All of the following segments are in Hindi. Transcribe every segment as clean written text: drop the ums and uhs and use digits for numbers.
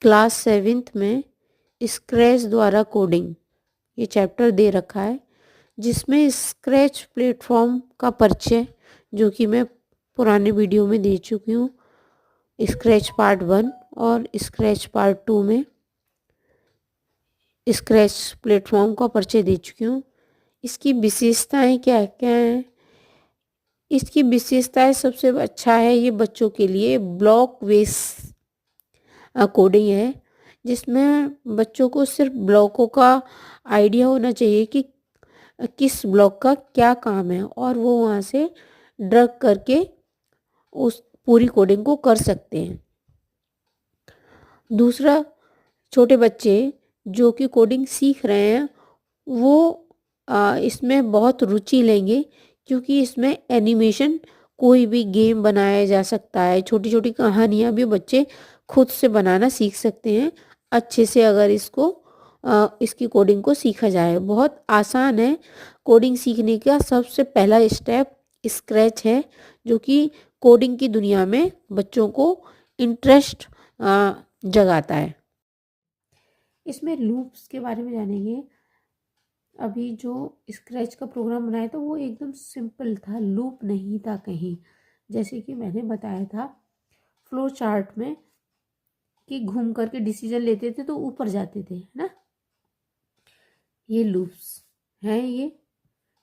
क्लास 7th में स्क्रैच द्वारा कोडिंग ये चैप्टर दे रखा है, जिसमें स्क्रैच प्लेटफॉर्म का परिचय जो कि मैं पुराने वीडियो में दे चुकी हूँ। स्क्रैच पार्ट 1 और स्क्रैच पार्ट 2 में स्क्रैच प्लेटफॉर्म का परिचय दे चुकी हूँ। इसकी विशेषताएं क्या क्या हैं? इसकी विशेषताएं सबसे अच्छा है, ये बच्चों के लिए ब्लॉक बेस कोडिंग है, जिसमें बच्चों को सिर्फ ब्लॉकों का आइडिया होना चाहिए कि किस ब्लॉक का क्या काम है और वो वहाँ से ड्रग करके उस पूरी कोडिंग को कर सकते हैं। दूसरा, छोटे बच्चे जो कि कोडिंग सीख रहे हैं वो इसमें बहुत रुचि लेंगे, क्योंकि इसमें एनिमेशन कोई भी गेम बनाया जा सकता है। छोटी छोटी कहानियाँ भी बच्चे खुद से बनाना सीख सकते हैं अच्छे से, अगर इसकी कोडिंग को सीखा जाए। बहुत आसान है। कोडिंग सीखने का सबसे पहला स्टेप स्क्रैच है, जो कि कोडिंग की दुनिया में बच्चों को इंटरेस्ट जगाता है। इसमें लूप्स के बारे में जानेंगे। अभी जो स्क्रैच का प्रोग्राम बनाया था वो एकदम सिंपल था, लूप नहीं था कहीं। जैसे कि मैंने बताया था फ्लो चार्ट में कि घूम करके डिसीजन लेते थे तो ऊपर जाते थे, है ना। ये लूप्स हैं। ये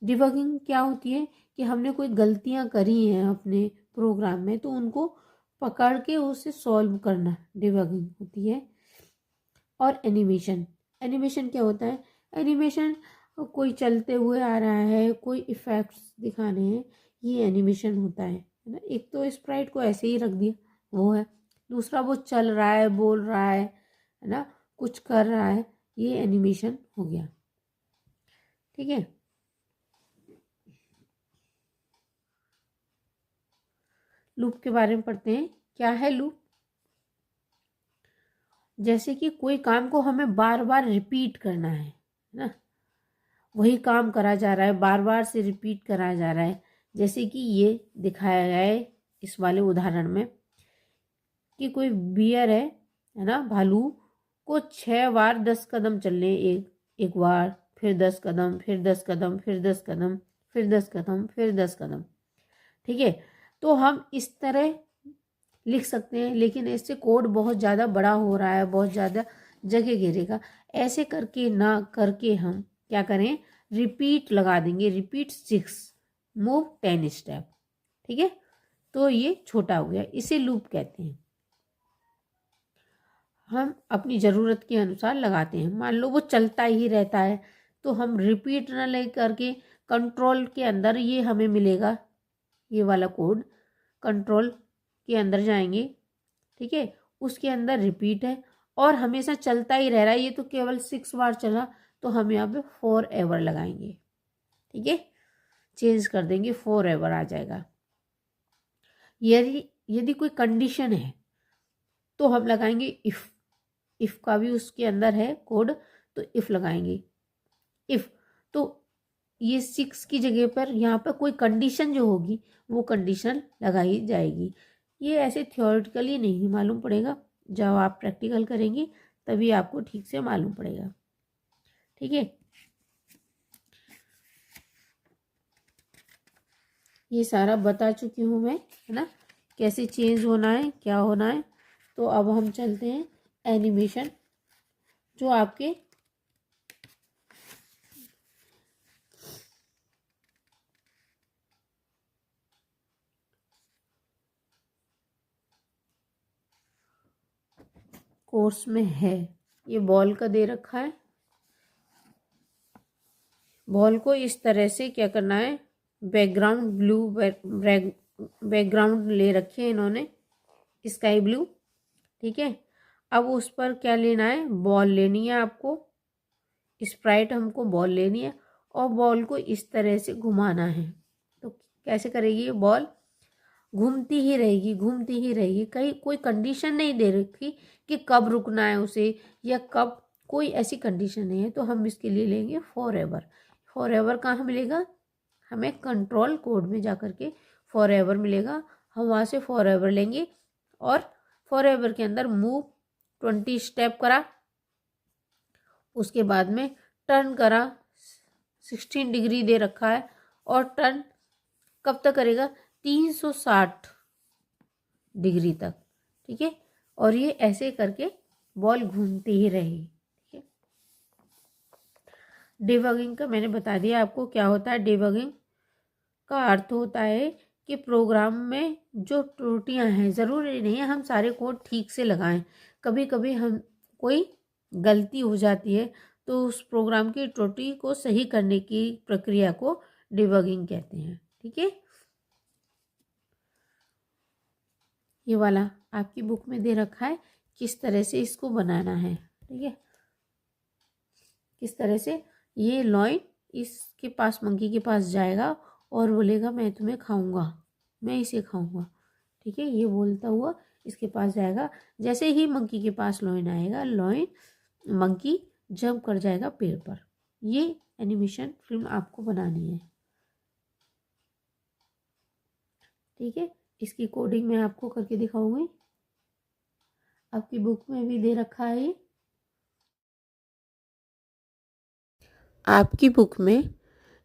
डिबगिंग क्या होती है कि हमने कोई गलतियां करी हैं अपने प्रोग्राम में तो उनको पकड़ के उसे सॉल्व करना डिबगिंग होती है। और एनिमेशन, एनिमेशन क्या होता है? एनिमेशन कोई चलते हुए आ रहा है, कोई इफेक्ट्स दिखाने हैं, ये एनिमेशन होता है ना। एक तो स्प्राइट को ऐसे ही रख दिया, वो है। दूसरा वो चल रहा है, बोल रहा है ना, कुछ कर रहा है, ये एनिमेशन हो गया। ठीक है। लूप के बारे में पढ़ते हैं। क्या है लूप? जैसे कि कोई काम को हमें बार बार रिपीट करना है ना, वही काम करा जा रहा है, बार बार से रिपीट करा जा रहा है। जैसे कि ये दिखाया गया है इस वाले उदाहरण में कि कोई बियर है ना, भालू को 6 बार 10 कदम चलने, एक बार, फिर 10 कदम, फिर 10 कदम, फिर 10 कदम, फिर 10 कदम, फिर 10 कदम। ठीक है। तो हम इस तरह लिख सकते हैं, लेकिन इससे कोड बहुत ज़्यादा बड़ा हो रहा है, बहुत ज़्यादा जगह घेरेगा। ऐसे करके ना करके हम क्या करें, रिपीट लगा देंगे। Repeat 6 move 10 step. ठीक है। तो ये छोटा हो गया, इसे लूप कहते हैं। हम अपनी ज़रूरत के अनुसार लगाते हैं। मान लो वो चलता ही रहता है तो हम रिपीट ना ले करके कंट्रोल के अंदर ये हमें मिलेगा, ये वाला कोड। कंट्रोल के अंदर जाएंगे, ठीक है, उसके अंदर रिपीट है और हमेशा चलता ही रह रहा है। ये तो केवल 6 बार चला, तो हम यहाँ पे फॉर एवर लगाएंगे। ठीक है, चेंज कर देंगे, फॉर एवर आ जाएगा। यदि कोई कंडीशन है तो हम लगाएंगे इफ़। इफ़ का भी उसके अंदर है कोड, तो इफ़ लगाएंगे। इफ़ तो ये 6 की जगह पर यहाँ पर कोई कंडीशन जो होगी वो कंडीशन लगाई जाएगी। ये ऐसे थ्योरेटिकली नहीं मालूम पड़ेगा, जब आप प्रैक्टिकल करेंगे तभी आपको ठीक से मालूम पड़ेगा। ठीक है, ये सारा बता चुकी हूँ मैं, है ना, कैसे चेंज होना है, क्या होना है। तो अब हम चलते हैं एनिमेशन, जो आपके कोर्स में है। ये बॉल का दे रखा है। बॉल को इस तरह से क्या करना है, बैकग्राउंड ब्लू बैकग्राउंड ले रखी है इन्होंने, स्काई ब्लू। ठीक है, अब उस पर क्या लेना है, बॉल लेनी है आपको। स्प्राइट हमको बॉल लेनी है और बॉल को इस तरह से घुमाना है। तो कैसे करेगी ये बॉल? घूमती ही रहेगी, घूमती ही रहेगी। कहीं कोई कंडीशन नहीं दे रखी कि कब रुकना है उसे या कब, कोई ऐसी कंडीशन नहीं है। तो हम इसके लिए लेंगे फॉर एवर। फॉर एवर कहाँ मिलेगा? हमें कंट्रोल कोड में जा कर के फॉर एवर मिलेगा। हम वहाँ से फॉर एवर लेंगे और फॉर एवर के अंदर मूव 20 स्टेप करा, उसके बाद में टर्न करा, 16 डिग्री दे रखा है, और टर्न कब तक करेगा, 360 डिग्री तक, ठीक है। और ये ऐसे करके बॉल घूमती ही रहेगी, ठीक है। डिबगिंग का मैंने बता दिया आपको क्या होता है। डिबगिंग का अर्थ होता है कि प्रोग्राम में जो त्रुटियां हैं, ज़रूरी नहीं है हम सारे कोड ठीक से लगाएं, कभी कभी हम कोई गलती हो जाती है, तो उस प्रोग्राम की त्रुटि को सही करने की प्रक्रिया को डिबगिंग कहते हैं, ठीक है। ये वाला आपकी बुक में दे रखा है किस तरह से इसको बनाना है, ठीक है। किस तरह से ये लॉइन इसके पास, मंकी के पास जाएगा और बोलेगा मैं तुम्हें खाऊंगा, मैं इसे खाऊंगा, ठीक है। ये बोलता हुआ इसके पास जाएगा, जैसे ही मंकी के पास लॉइन आएगा, लॉइन मंकी जंप कर जाएगा पेड़ पर। ये एनिमेशन फिल्म आपको बनानी है, ठीक है। इसकी कोडिंग मैं आपको करके दिखाऊंगी, आपकी बुक में भी दे रखा है ये। आपकी बुक में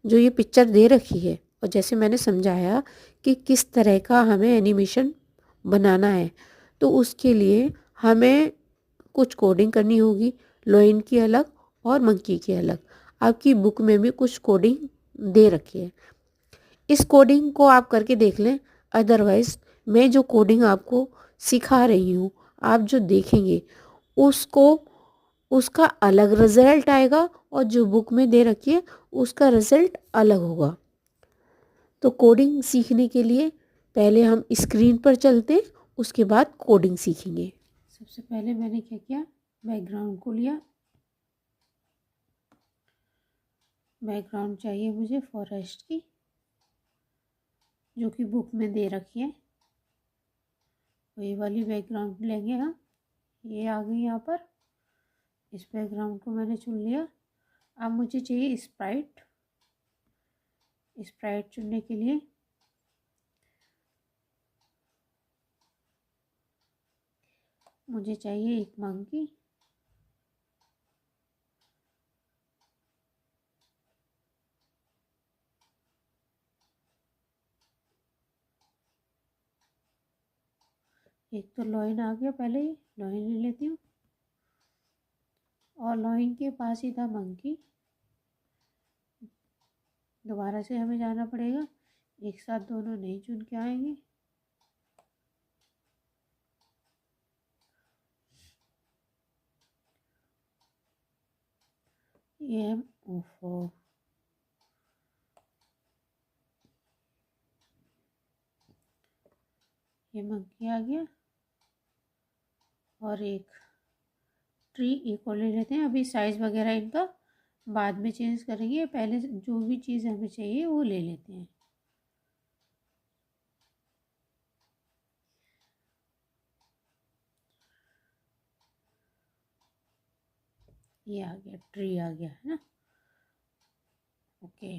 जो ये पिक्चर दे रखी है, और जैसे मैंने समझाया कि किस तरह का हमें एनिमेशन बनाना है, तो उसके लिए हमें कुछ कोडिंग करनी होगी, लॉइन की अलग और मंकी की अलग। आपकी बुक में भी कुछ कोडिंग दे रखी है, इस कोडिंग को आप करके देख लें। अदरवाइज मैं जो कोडिंग आपको सिखा रही हूँ, आप जो देखेंगे उसको, उसका अलग रिजल्ट आएगा, और जो बुक में दे रखी है उसका रिजल्ट अलग होगा। तो कोडिंग सीखने के लिए पहले हम स्क्रीन पर चलते, उसके बाद कोडिंग सीखेंगे। सबसे पहले मैंने क्या किया, बैकग्राउंड को लिया। बैकग्राउंड चाहिए मुझे फॉरेस्ट की, जो कि बुक में दे रखी है, वही वाली बैकग्राउंड लेंगे हम। ये आ गई यहाँ पर, इस बैकग्राउंड को मैंने चुन लिया। अब मुझे चाहिए स्प्राइट। स्प्राइट चुनने के लिए मुझे चाहिए एक मंकी। एक तो लॉइन आ गया, पहले ही लॉइन ले लेती हूँ, और लॉइन के पास ही था मंकी। दोबारा से हमें जाना पड़ेगा, एक साथ दोनों नहीं चुन के आएंगे। ये ओफो, ये मंकी आ गया, और एक ट्री एक और ले लेते हैं। अभी साइज़ वगैरह इनका बाद में चेंज करेंगे, पहले जो भी चीज़ हमें चाहिए वो ले लेते हैं। ये आ गया, ट्री आ गया है ना, ओके।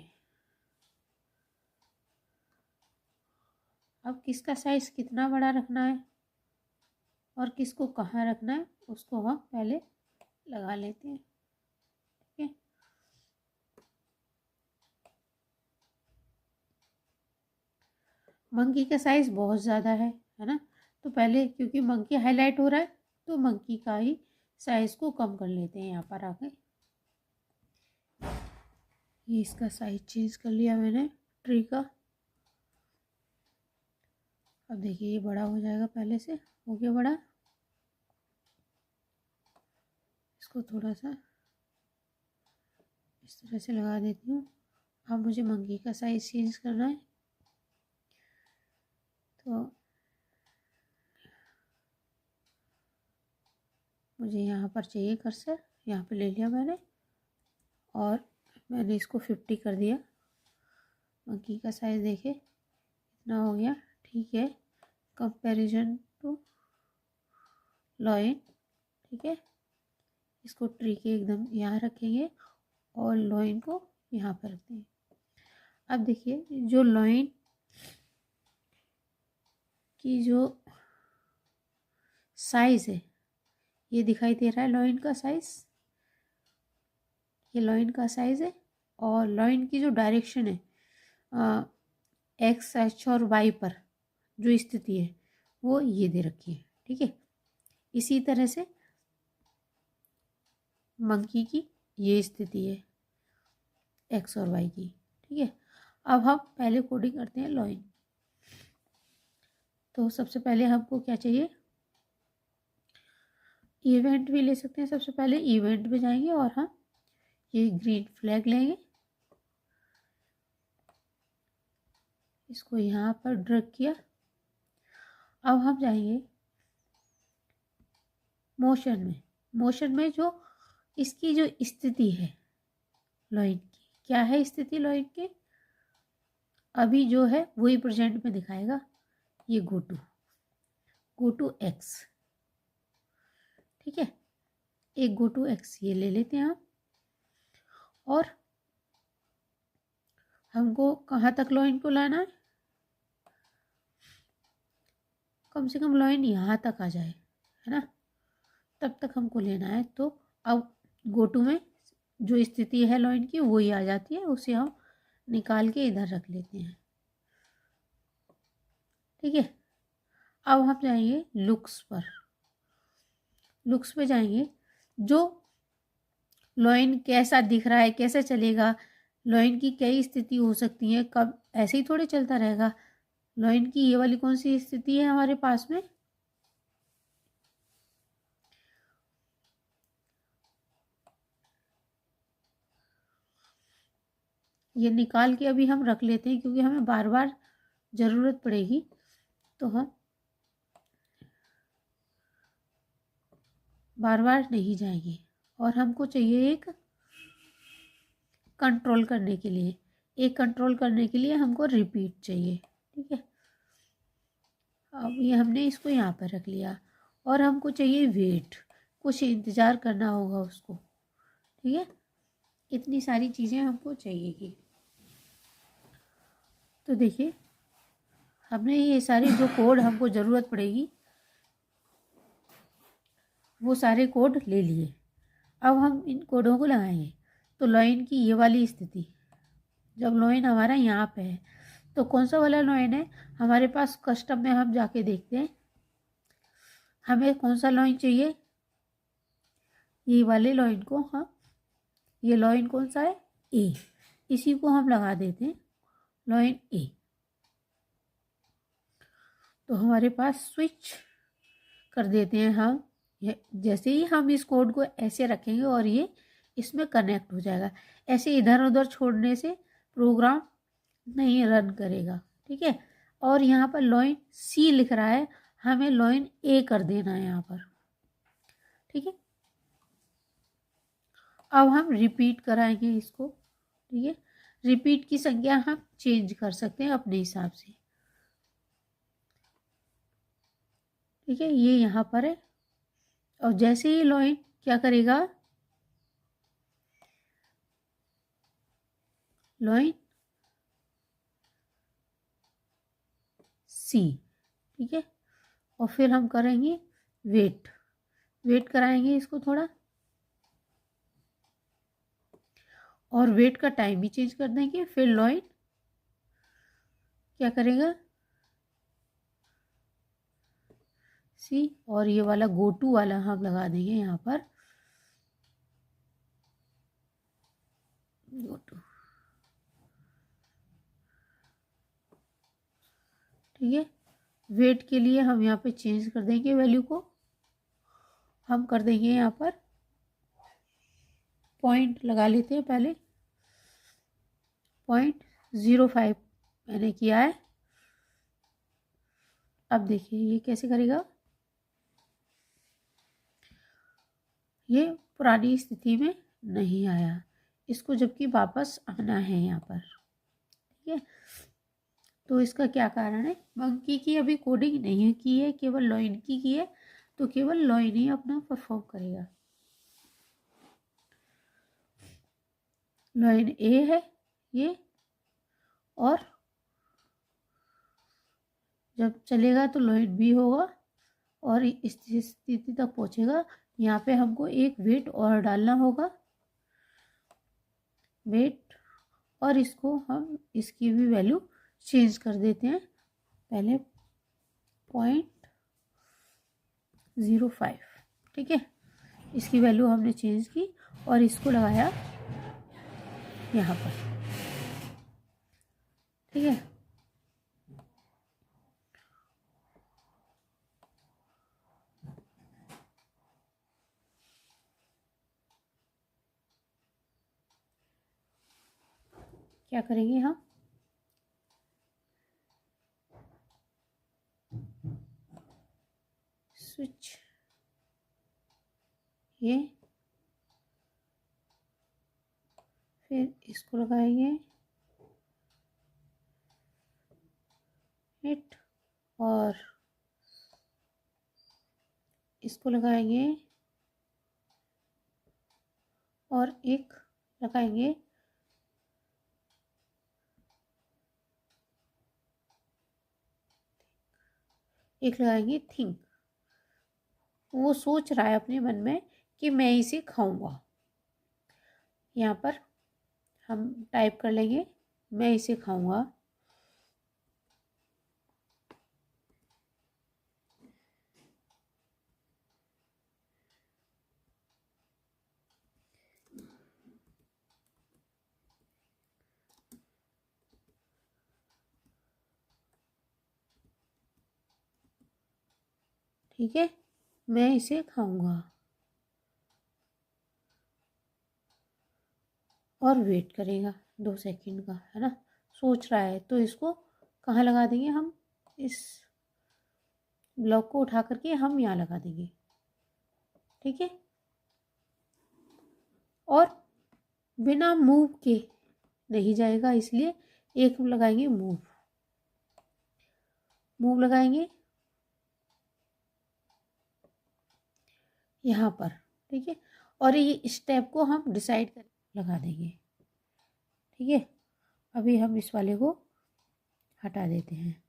अब किसका साइज़ कितना बड़ा रखना है और किसको कहाँ रखना है, उसको हम पहले लगा लेते हैं, ठीक है। मंकी का साइज़ बहुत ज़्यादा है ना, तो पहले क्योंकि मंकी हाईलाइट हो रहा है, तो मंकी का ही साइज़ को कम कर लेते हैं। यहाँ पर आके ये इसका साइज चेंज कर लिया मैंने ट्री का। अब देखिए ये बड़ा हो जाएगा, पहले से हो गया बड़ा। इसको थोड़ा सा इस तरह से लगा देती हूँ। अब मुझे मंकी का साइज चेंज करना है, तो मुझे यहाँ पर चाहिए कर्सर, यहाँ पे ले लिया मैंने, और मैंने इसको 50 कर दिया। मंकी का साइज़ देखे इतना हो गया, ठीक है, कंपैरिजन टू लॉइन, ठीक है। इसको ट्री के एकदम यहाँ रखेंगे और लॉइन को यहाँ पर रखते हैं। अब देखिए जो लॉइन की जो साइज़ है, ये दिखाई दे रहा है लॉइन का साइज, ये लॉइन का साइज है। और लॉइन की जो डायरेक्शन है एक्स एच और वाई पर जो स्थिति है वो ये दे रखी है, ठीक है। इसी तरह से मंकी की ये स्थिति है एक्स और वाई की, ठीक है। अब हम पहले कोडिंग करते हैं लॉइन। तो सबसे पहले हमको क्या चाहिए, इवेंट भी ले सकते हैं। सबसे पहले इवेंट में जाएंगे और हम ये ग्रीन फ्लैग लेंगे, इसको यहाँ पर ड्रैग किया। अब हम जाएंगे मोशन में। मोशन में जो इसकी जो स्थिति है लॉइन की, क्या है स्थिति लॉइन की, अभी जो है वही प्रेजेंट में दिखाएगा। ये गो टू एक्स, ठीक है। एक गो टू एक्स ये ले लेते हैं हम। और हमको कहाँ तक लॉइन को लाना है, कम से कम लॉइन यहाँ तक आ जाए, है ना, तब तक हमको लेना है। तो अब गो टू में जो स्थिति है लॉइन की वही आ जाती है, उसे हम निकाल के इधर रख लेते हैं, ठीक है। अब हम जाएंगे लुक्स पर। लुक्स पे जाएंगे, जो लॉइन कैसा दिख रहा है, कैसे चलेगा, लॉइन की कई स्थिति हो सकती है, कब ऐसे ही थोड़े चलता रहेगा। लॉइन की ये वाली कौन सी स्थिति है हमारे पास में, ये निकाल के अभी हम रख लेते हैं क्योंकि हमें बार बार ज़रूरत पड़ेगी। तो हम बार बार नहीं जाएंगे। और हमको चाहिए एक कंट्रोल करने के लिए, हमको रिपीट चाहिए, ठीक है। अब ये हमने इसको यहाँ पर रख लिया। और हमको चाहिए वेट, कुछ इंतज़ार करना होगा उसको, ठीक है। इतनी सारी चीज़ें हमको चाहिएगी। तो देखिए हमने ये सारी जो कोड हमको ज़रूरत पड़ेगी वो सारे कोड ले लिए। अब हम इन कोडों को लगाएंगे। तो लॉइन की ये वाली स्थिति, जब लॉइन हमारा यहाँ पे है तो कौन सा वाला लॉइन है हमारे पास, कस्टम में हम जाके देखते हैं हमें कौन सा लॉइन चाहिए। ये वाले लॉइन को हम, ये लॉइन कौन सा है, ए, इसी को हम लगा देते हैं लॉइन ए। तो हमारे पास स्विच कर देते हैं हम। जैसे ही हम इस कोड को ऐसे रखेंगे और ये इसमें कनेक्ट हो जाएगा। ऐसे इधर उधर छोड़ने से प्रोग्राम नहीं रन करेगा, ठीक है। और यहाँ पर लॉइन सी लिख रहा है, हमें लॉइन ए कर देना है यहाँ पर, ठीक है। अब हम रिपीट कराएंगे इसको, ठीक है। रिपीट की संख्या हम चेंज कर सकते हैं अपने हिसाब से, ठीक है। ये यहाँ पर है। और जैसे ही लॉइन क्या करेगा, लॉइन सी, ठीक है। और फिर हम करेंगे वेट कराएंगे इसको थोड़ा, और वेट का टाइम भी चेंज कर देंगे। फिर लॉइन क्या करेगा, सी, और ये वाला गो टू वाला हम लगा देंगे यहाँ पर, गो टू, ठीक है। वेट के लिए हम यहाँ पे चेंज कर देंगे वैल्यू को, हम कर देंगे यहाँ पर पॉइंट लगा लेते हैं पहले, 0.05 मैंने किया है। अब देखिए ये कैसे करेगा, ये पुरानी स्थिति में नहीं आया, इसको जबकि वापस आना है यहाँ पर, ठीक है। तो इसका क्या कारण है, मंकी की अभी कोडिंग नहीं की है, केवल लॉइन की है। तो केवल लॉइन ही अपना परफॉर्म करेगा। लॉइन ए है ये, और जब चलेगा तो लॉइन बी होगा, और इस स्थिति तक पहुंचेगा। यहाँ पे हमको एक वेट और डालना होगा, वेट, और इसको हम इसकी भी वैल्यू चेंज कर देते हैं। पहले 0.05, ठीक है, इसकी वैल्यू हमने चेंज की और इसको लगाया यहाँ पर, ठीक है। क्या करेंगे हम, स्विच, ये फिर इसको लगाएंगे हिट, और इसको लगाएंगे और एक लगाएंगे थिंक। वो सोच रहा है अपने मन में कि मैं इसे खाऊंगा। यहाँ पर हम टाइप कर लेंगे मैं इसे खाऊंगा। ठीक है, मैं इसे खाऊंगा, और वेट करेगा 2 सेकंड का, है ना। सोच रहा है तो इसको कहाँ लगा देंगे हम, इस ब्लॉक को उठा करके हम यहाँ लगा देंगे, ठीक है। और बिना मूव के नहीं जाएगा, इसलिए एक लगाएंगे मूव, लगाएंगे यहाँ पर, ठीक है। और ये स्टेप को हम डिसाइड कर लगा देंगे, ठीक है। अभी हम इस वाले को हटा देते हैं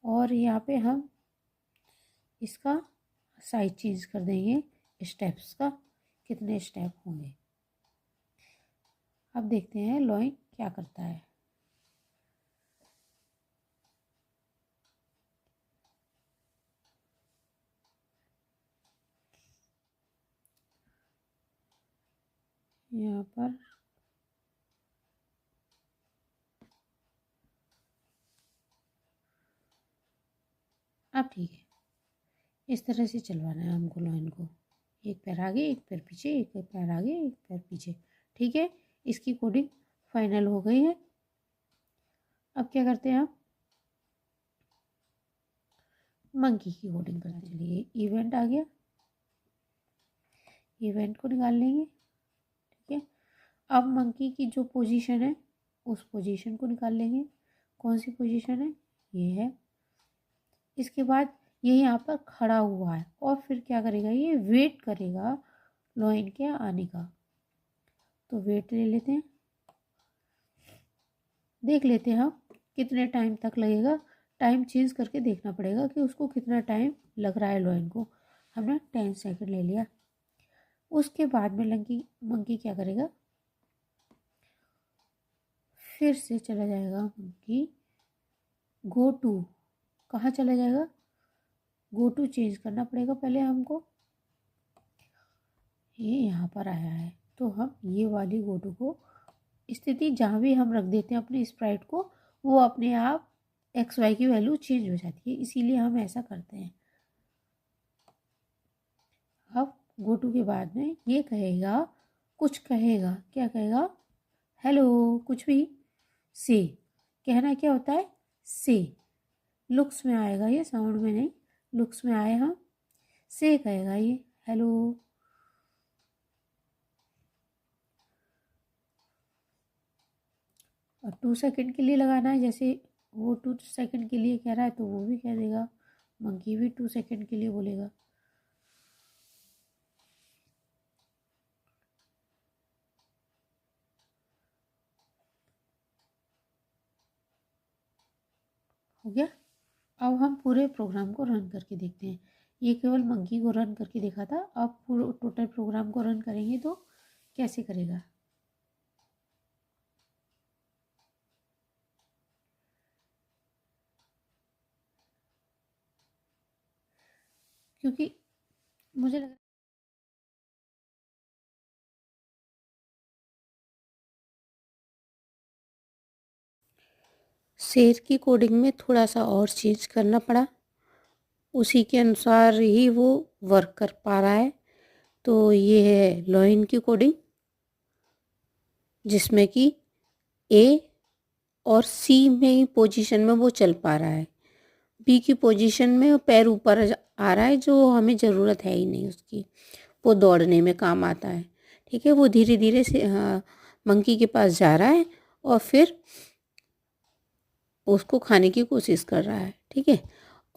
और यहाँ पे हम इसका साइज चेंज कर देंगे, स्टेप्स का कितने स्टेप होंगे। अब देखते हैं लॉइन क्या करता है। यहाँ पर अब ठीक है, इस तरह से चलवाना है हमको लाइन को, एक पैर आगे एक पैर पीछे, एक पैर आगे एक पैर पीछे, ठीक है। इसकी कोडिंग फाइनल हो गई है। अब क्या करते हैं, आप मंकी की कोडिंग करते चलिए। इवेंट आ गया, इवेंट को निकाल लेंगे, ठीक है। अब मंकी की जो पोजीशन है उस पोजीशन को निकाल लेंगे। कौन सी पोजीशन है, ये है। इसके बाद ये यहाँ पर खड़ा हुआ है और फिर क्या करेगा, ये वेट करेगा लॉइन के आने का। तो वेट ले लेते हैं, देख लेते हैं हम कितने टाइम तक लगेगा। टाइम चेंज करके देखना पड़ेगा कि उसको कितना टाइम लग रहा है लॉइन को। हमने 10 सेकंड ले लिया। उसके बाद में मंकी क्या करेगा, फिर से चला जाएगा मंकी, गो टू, कहाँ चला जाएगा, गो टू चेंज करना पड़ेगा पहले हमको। ये यहाँ पर आया है तो हम ये वाली गो टू को स्थिति जहाँ भी हम रख देते हैं अपने स्प्राइट को, वो अपने आप XY की वैल्यू चेंज हो जाती है, इसीलिए हम ऐसा करते हैं। अब गो टू के बाद में ये कहेगा, कुछ कहेगा, क्या कहेगा, हेलो, कुछ भी, से, कहना क्या होता है, से। लुक्स में आएगा ये, साउंड में नहीं, लुक्स में आए हम, से कहेगा ये, हेलो। और 2 सेकंड के लिए लगाना है, जैसे वो 2 सेकंड के लिए कह रहा है तो वो भी कह देगा, मंकी भी 2 सेकंड के लिए बोलेगा। हो गया। अब हम पूरे प्रोग्राम को रन करके देखते हैं। ये केवल मंकी को रन करके देखा था। अब पूरा टोटल प्रोग्राम को रन करेंगे तो कैसे करेगा। क्योंकि मुझे लग शेर की कोडिंग में थोड़ा सा और चेंज करना पड़ा, उसी के अनुसार ही वो वर्क कर पा रहा है। तो ये है लॉइन की कोडिंग, जिसमें कि ए और सी में ही पोजीशन में वो चल पा रहा है। बी की पोजीशन में पैर ऊपर आ रहा है, जो हमें ज़रूरत है ही नहीं उसकी, वो दौड़ने में काम आता है। ठीक है, वो धीरे धीरे से मंकी के पास जा रहा है और फिर उसको खाने की कोशिश कर रहा है। ठीक है,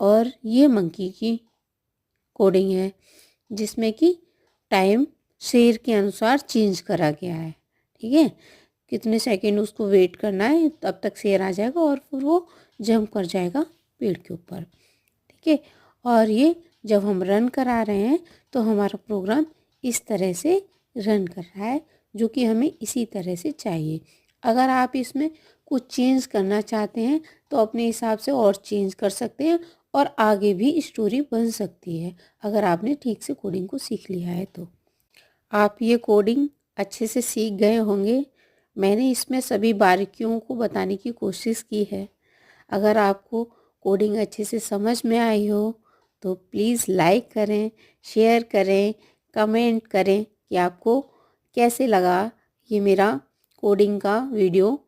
और ये मंकी की कोडिंग है, जिसमें कि टाइम शेर के अनुसार चेंज करा गया है। ठीक है, कितने सेकंड उसको वेट करना है, तब तक शेर आ जाएगा और फिर वो जंप कर जाएगा पेड़ के ऊपर। ठीक है, और ये जब हम रन करा रहे हैं तो हमारा प्रोग्राम इस तरह से रन कर रहा है, जो कि हमें इसी तरह से चाहिए। अगर आप इसमें कुछ चेंज करना चाहते हैं तो अपने हिसाब से और चेंज कर सकते हैं, और आगे भी स्टोरी बन सकती है अगर आपने ठीक से कोडिंग को सीख लिया है तो। आप ये कोडिंग अच्छे से सीख गए होंगे। मैंने इसमें सभी बारीकियों को बताने की कोशिश की है। अगर आपको कोडिंग अच्छे से समझ में आई हो तो प्लीज़ लाइक करें, शेयर करें, कमेंट करें कि आपको कैसे लगा ये मेरा कोडिंग का वीडियो।